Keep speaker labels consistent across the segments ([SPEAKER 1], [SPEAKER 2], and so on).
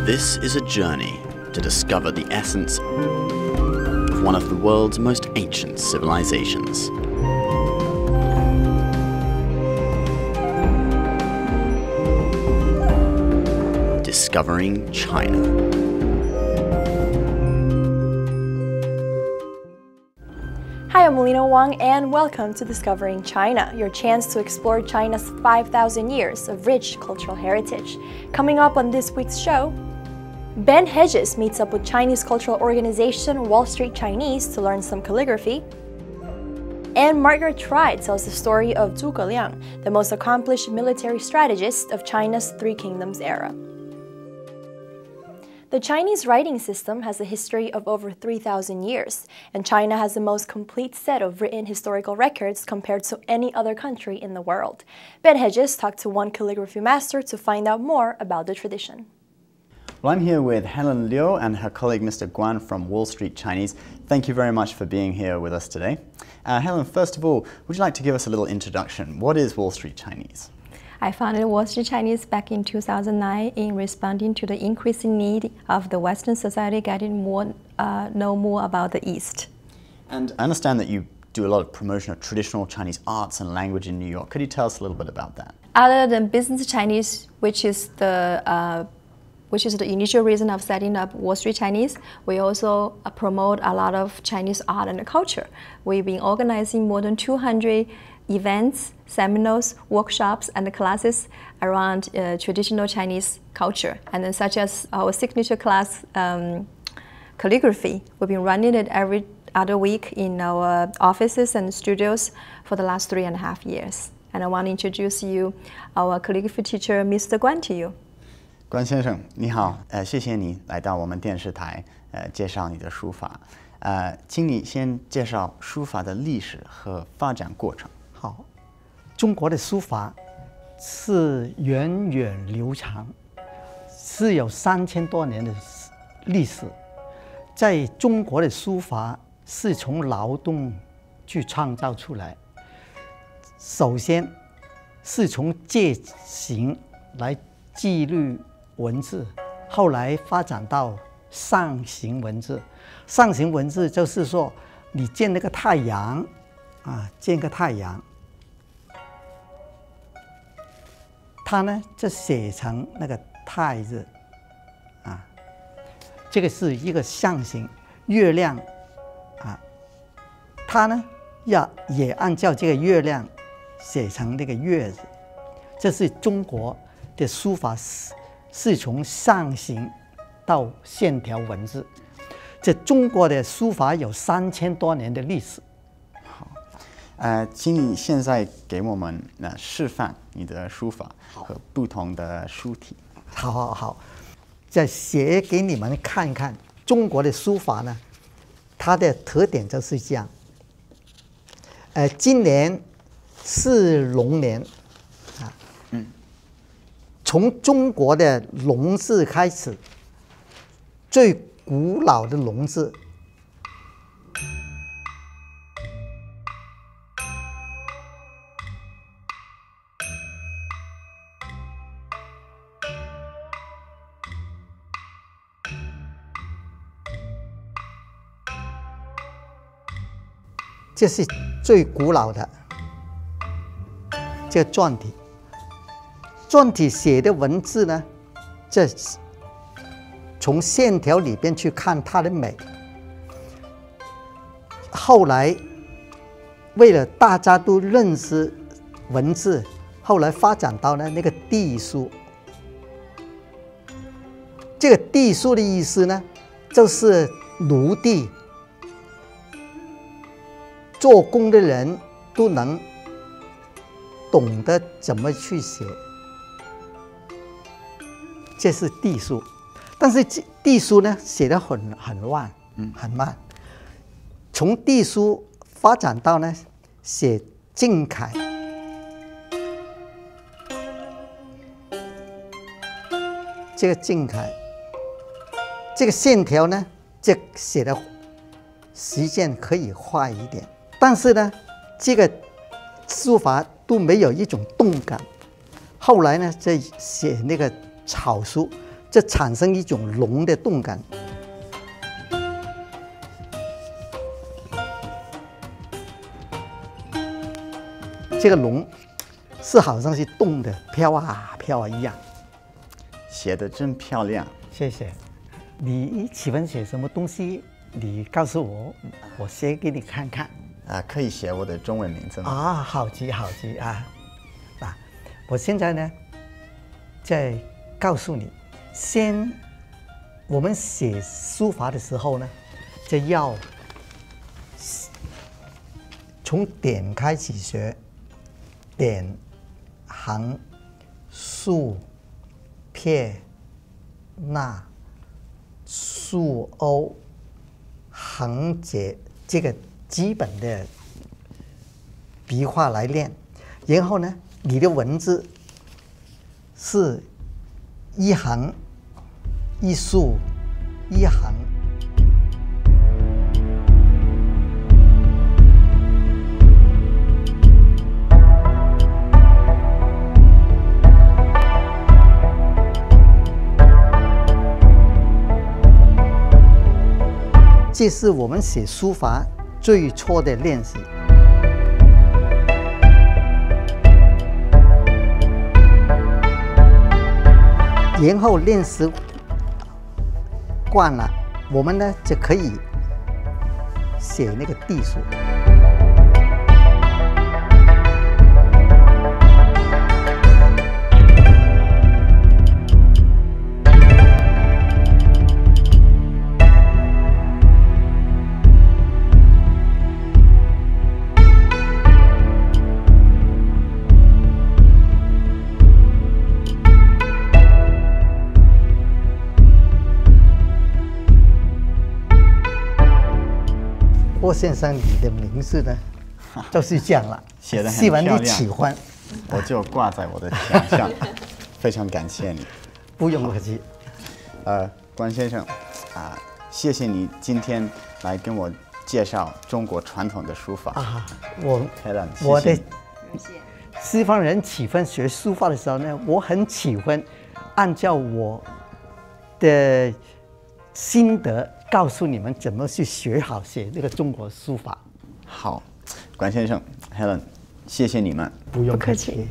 [SPEAKER 1] This is a journey to discover the essence of one of the world's most ancient civilizations. Discovering China.
[SPEAKER 2] Hi, I'm Melina Wang and welcome to Discovering China, your chance to explore China's 5,000 years of rich cultural heritage. Coming up on this week's show, Ben Hedges meets up with Chinese cultural organization Wall Street Chinese to learn some calligraphy. And Margaret Tribe tells the story of Zhuge Liang, the most accomplished military strategist of China's Three Kingdoms era. The Chinese writing system has a history of over 3,000 years, and China has the most complete set of written historical records compared to any other country in the world. Ben Hedges talked to one calligraphy master to find out more about the tradition.
[SPEAKER 3] Well, I'm here with Helen Liu and her colleague Mr. Guan from Wall Street Chinese. Thank you very much for being here with us today. Helen, first of all, would you like to give us a little introduction? What is Wall Street Chinese?
[SPEAKER 4] I founded Wall Street Chinese back in 2009 in responding to the increasing need of the Western society getting know more about the East.
[SPEAKER 3] And I understand that you do a lot of promotion of traditional Chinese arts and language in New York. Could you tell us a little bit about that?
[SPEAKER 4] Other than business Chinese, which is the initial reason of setting up Wall Street Chinese, we also promote a lot of Chinese art and culture. We've been organizing more than 200 events, seminars, workshops, and classes around traditional Chinese culture, and then such as our signature class, calligraphy. We've been running it every other week in our offices and studios for the last 3.5 years. And I want to introduce you our calligraphy teacher, Mr. Guan, to you.
[SPEAKER 3] 关先生，你好，谢谢你来到我们电视台，介绍你的书法。请你先介绍书法的历史和发展过程。
[SPEAKER 5] 好，中国的书法是源远流长，是有3000多年的历史。在中国的书法是从劳动去创造出来，首先是从借形来记录文字，后来发展到象形文字。象形文字就是说，你见那个太阳啊，见个太阳。 它呢，就写成那个太字，啊，这个是一个象形。月亮，啊，它呢也按照这个月亮写成那个月字。这是中国的书法是从象形到线条文字。这中国的书法有3000多年的历史。
[SPEAKER 3] 请你现在给我们示范你的书法和不同的书体。
[SPEAKER 5] 好，再写给你们看一看。中国的书法呢，它的特点就是这样。今年是龙年，啊，从中国的龙字开始，最古老的龙字。 这是最古老的这个篆体。篆体写的文字呢，这从线条里边去看它的美。后来为了大家都认识文字，后来发展到呢那个隶书。这个隶书的意思呢，就是奴隶。 做工的人都能懂得怎么去写，这是隶书。但是隶书呢，写得很乱，很慢。从隶书发展到呢，写正楷。这个正楷，这个线条呢，这写的时间可以快一点。 但是呢，这个书法都没有一种动感。后来呢，在写那个草书，这产生一种龙的动感。这个龙是好像是动的，飘啊飘啊一样。
[SPEAKER 3] 写的真漂亮。
[SPEAKER 5] 谢谢。你喜欢写什么东西？你告诉我，我写给你看看。
[SPEAKER 3] 可以写我的中文名字吗？
[SPEAKER 5] 啊，好极好极啊！我现在呢，再告诉你，我们写书法的时候呢，就要从点开始学，点、行、竖、撇、捺、竖欧、横截，这个基本的笔画来练。然后呢，你的文字是一行一竖一行。这是我们写书法最初的练习。然后练习惯了，我们呢就可以写那个地数。郭先生，你的名字呢，就是这样了，
[SPEAKER 3] 写得很
[SPEAKER 5] 希望
[SPEAKER 3] 漂亮
[SPEAKER 5] 你喜欢。
[SPEAKER 3] 我就挂在我的墙上，非常感谢你。
[SPEAKER 5] 不用客气。
[SPEAKER 3] 关先生，谢谢你今天来跟我介绍中国传统的书法。我的西方人喜欢学书法的时候呢，我很喜欢按照我的心得告诉你们怎么去学好写那个中国书法。好，关先生 ，Helen， 谢谢你们。不用客气。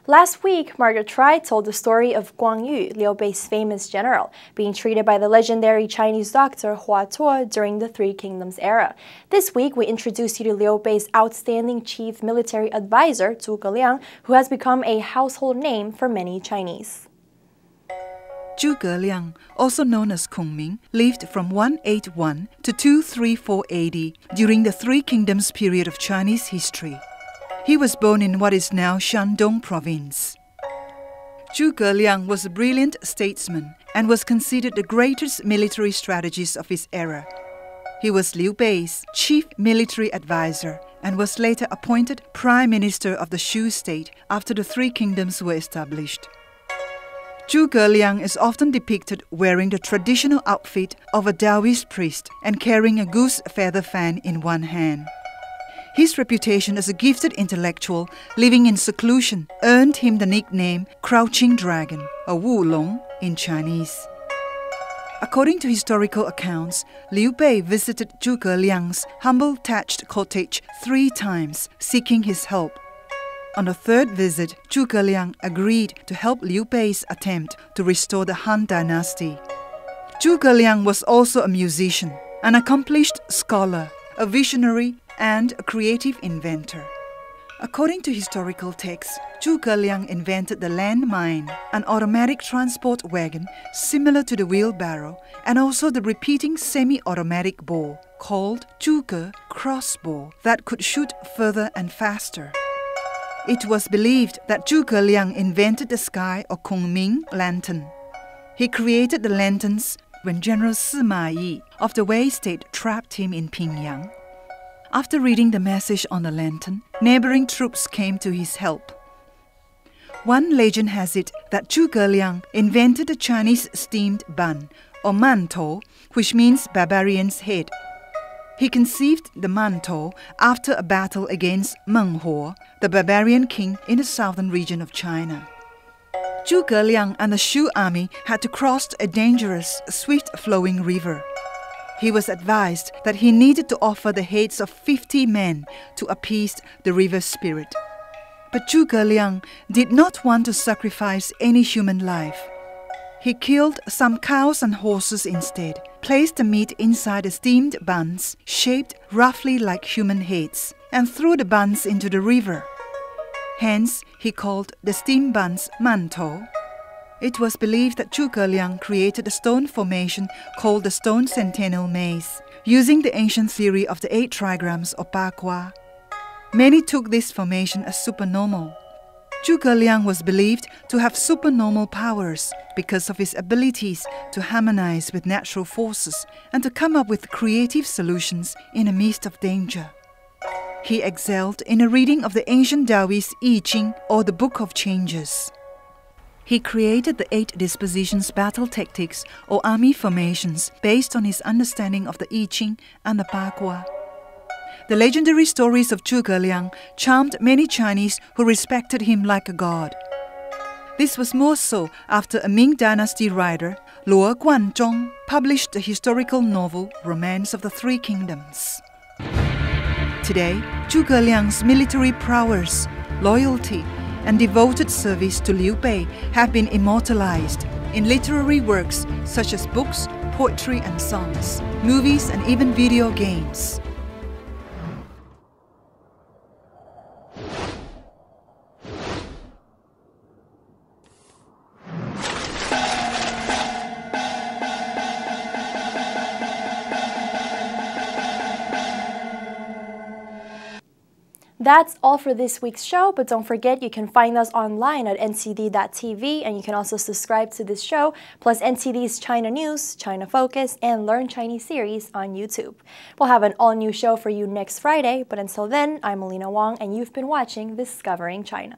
[SPEAKER 2] Last week, Margaret Tri told the story of Guan Yu, Liu Bei's famous general, being treated by the legendary Chinese doctor Hua Tuo during the Three Kingdoms era. This week, we introduce you to Liu Bei's outstanding chief military advisor, Zhuge Liang, who has become a household name for many Chinese.
[SPEAKER 6] Zhuge Liang, also known as Kunming, lived from 181 to 234 AD during the Three Kingdoms period of Chinese history. He was born in what is now Shandong province. Zhuge Liang was a brilliant statesman and was considered the greatest military strategist of his era. He was Liu Bei's chief military advisor and was later appointed Prime Minister of the Shu state after the Three Kingdoms were established. Zhuge Liang is often depicted wearing the traditional outfit of a Taoist priest and carrying a goose feather fan in one hand. His reputation as a gifted intellectual living in seclusion earned him the nickname Crouching Dragon, or Wu Long in Chinese. According to historical accounts, Liu Bei visited Zhuge Liang's humble thatched cottage 3 times, seeking his help. On the 3rd visit, Zhuge Liang agreed to help Liu Bei's attempt to restore the Han dynasty. Zhuge Liang was also a musician, an accomplished scholar, a visionary, and a creative inventor. According to historical texts, Zhuge Liang invented the Landmine, an automatic transport wagon similar to the wheelbarrow, and also the repeating semi-automatic bow called Zhuge crossbow that could shoot further and faster. It was believed that Zhuge Liang invented the sky or Kunming lantern. He created the lanterns when General Sima Yi of the Wei state trapped him in Pingyang. After reading the message on the lantern, neighboring troops came to his help. One legend has it that Zhuge Liang invented the Chinese steamed bun, or mantou, which means barbarian's head. He conceived the mantou after a battle against Meng Huo, the barbarian king in the southern region of China. Zhuge Liang and the Shu army had to cross a dangerous, swift-flowing river. He was advised that he needed to offer the heads of 50 men to appease the river spirit. But Zhuge Liang did not want to sacrifice any human life. He killed some cows and horses instead, placed the meat inside the steamed buns, shaped roughly like human heads, and threw the buns into the river. Hence, he called the steamed buns mantou. It was believed that Zhuge Liang created a stone formation called the stone Sentinel maze, using the ancient theory of the 8 trigrams or Bagua. Many took this formation as supernormal. Zhuge Liang was believed to have supernormal powers because of his abilities to harmonize with natural forces and to come up with creative solutions in the midst of danger. He excelled in a reading of the ancient Taoist I Ching or the Book of Changes. He created the 8 dispositions battle tactics or army formations based on his understanding of the I Ching and the Bagua. The legendary stories of Zhuge Liang charmed many Chinese who respected him like a god. This was more so after a Ming Dynasty writer, Luo Guanzhong, published the historical novel Romance of the Three Kingdoms. Today, Zhuge Liang's military prowess, loyalty, and devoted service to Liu Bei have been immortalized in literary works such as books, poetry and songs, movies and even video games.
[SPEAKER 2] That's all for this week's show, but don't forget you can find us online at ncd.tv, and you can also subscribe to this show, plus NCD's China News, China Focus, and Learn Chinese series on YouTube. We'll have an all-new show for you next Friday, but until then, I'm Melina Wong, and you've been watching Discovering China.